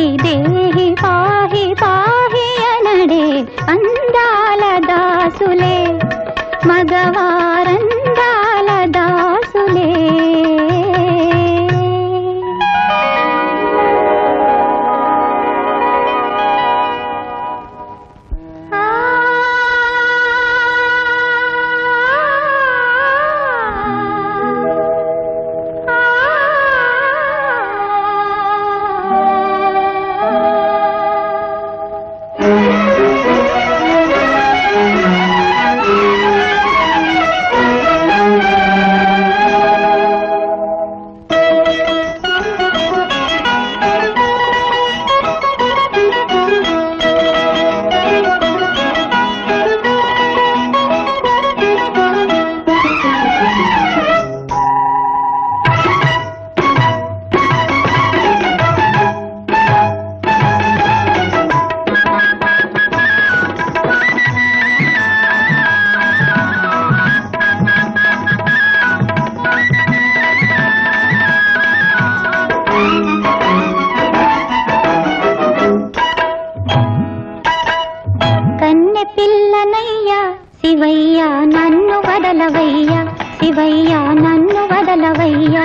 పాహి దేహి పాహి పాహి అనడే అందాల దాసులే మగవారందాల దాసులే. శివయ్య నన్ను వదలవయ్యా, శివయ్య నన్ను వదలవయ్యా,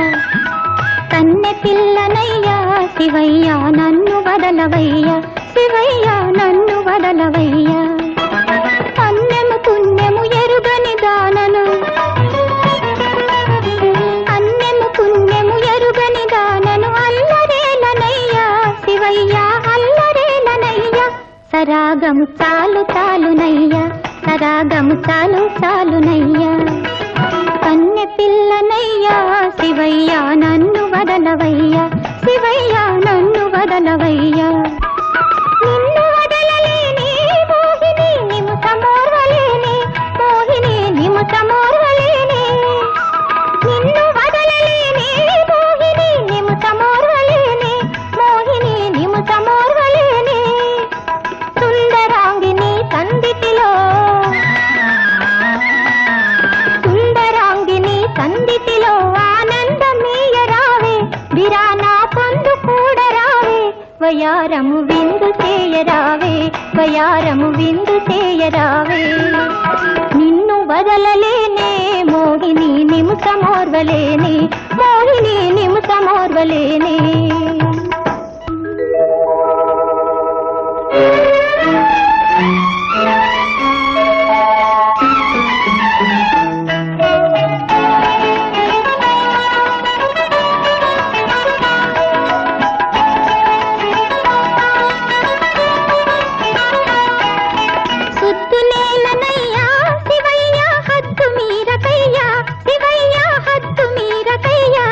కన్నె పిల్లనయ్యా శివయ్య నన్ను వదలవయ్యా, శివయ్య నన్ను వదలవయ్యా. అన్నెము పుణ్యము ఎరుగని దానను, అన్నెము పుణ్యము ఎరుగని దానను, అల్లరేలనయ్యా శివయ్య అల్లరేలనయ్యా. సరాగము చాలు చాలునయ్యా, సరాగము చాలు చాలునయ్యా. కన్నె పిల్లనయ్యా శివయ్య నన్ను వదలవయ్యా, శివయ్య నన్ను వదలవయ్యా. నిన్ను వదలలేని మోహిని నిముసమోర్వలేని, మోహిని నిముసమోర్వలేని, నిన్ను వదలలేని మోహిని నిముసమోర్వలేని, మోహిని నిముసమోర్వలేని. సుందరాంగిని సందిటిలో, సుందరాంగిని సందిటిలో ఆనందమీయరావే, విరానా పొందు కూడరావే, వయారము విందు చేయరావే, వయారము విందు చేయరావే. నిన్ను వదలలేనే మోహిని నిముసమోర్వలేని, మోహిని నిముసమోర్వలేని. సుద్దులేలనయ్యా శివయ్య హద్దు మీరకయ్యా, శివయ్య హద్దు మీరకయ్యా,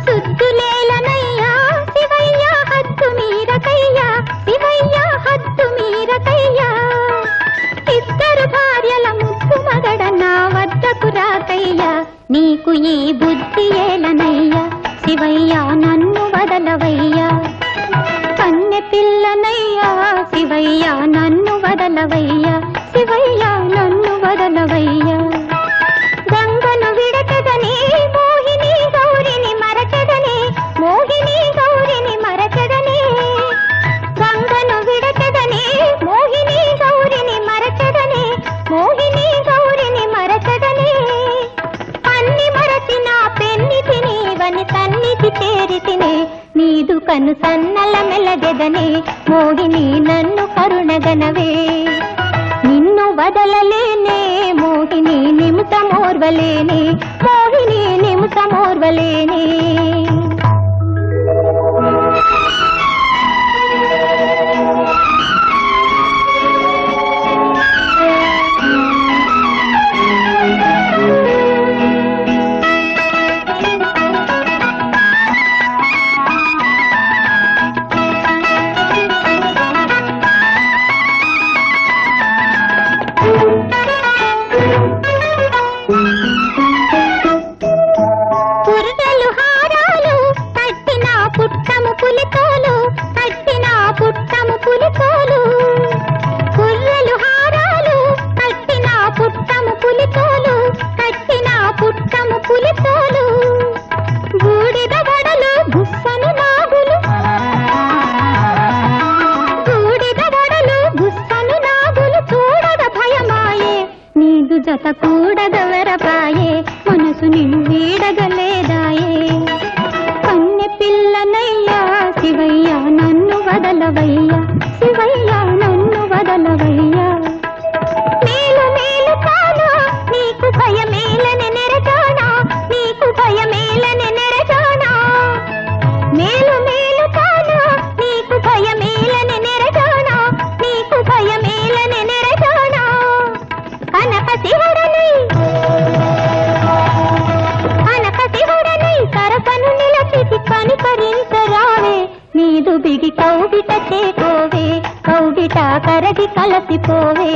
సుద్దులేలనయ్యా శివయ్య హద్దు మీరకయ్యా, శివయ్య హద్దు మీరకయ్యా. ఇద్దరు భార్యల ముద్దు మగడ నా వద్దకు రాకయ్యా, నీకు ఈ బుద్ధి ఏలనయ్యా, శివయ్య నన్ను వదలవయ్యా. కన్నె పిల్లనయ్యా శివయ్య నన్ను వదలవయ్యా, శివయ్య నన్ను వదలవయ్యా. గంగను విడచదని మోహిని గౌరిని మరచదని, మోహిని గౌరిని మరచదని, గంగను విడచదని మోహిని గౌరిని మరచదని, మోహిని గౌరిని మరచదని. అన్ని మరచిన పెన్ని తిని వని సన్నిధి చేరి తిని, నీదు కను సన్నల మెలగెదనే మోహిని నన్ను కరుణగనవే. నిన్ను వదలలేనే మోహిని నిముసమోర్వలేని, మోహిని నిముసమోర్వలేని. పుర్రెలు ఎరగలేదాయే కన్నె పిల్లనయ్యా శివయ్య నన్ను వదలవయ్యా శివయ్య నన్ను వదలవయ్యా మేలు మేలు కానా నీకు భయమేలని నెరజానా నీకు భయమేలని నెరజానా మేలు మేలు కానా నీకు భయమేలని నెరజానా నీకు భయమేలని నెరజానా కనక శివుడనై కరపను నిలచితి కనికరించరావే నీదు బిగి కౌగిట చేకోవే కౌగిట కరగి కలసిపోవే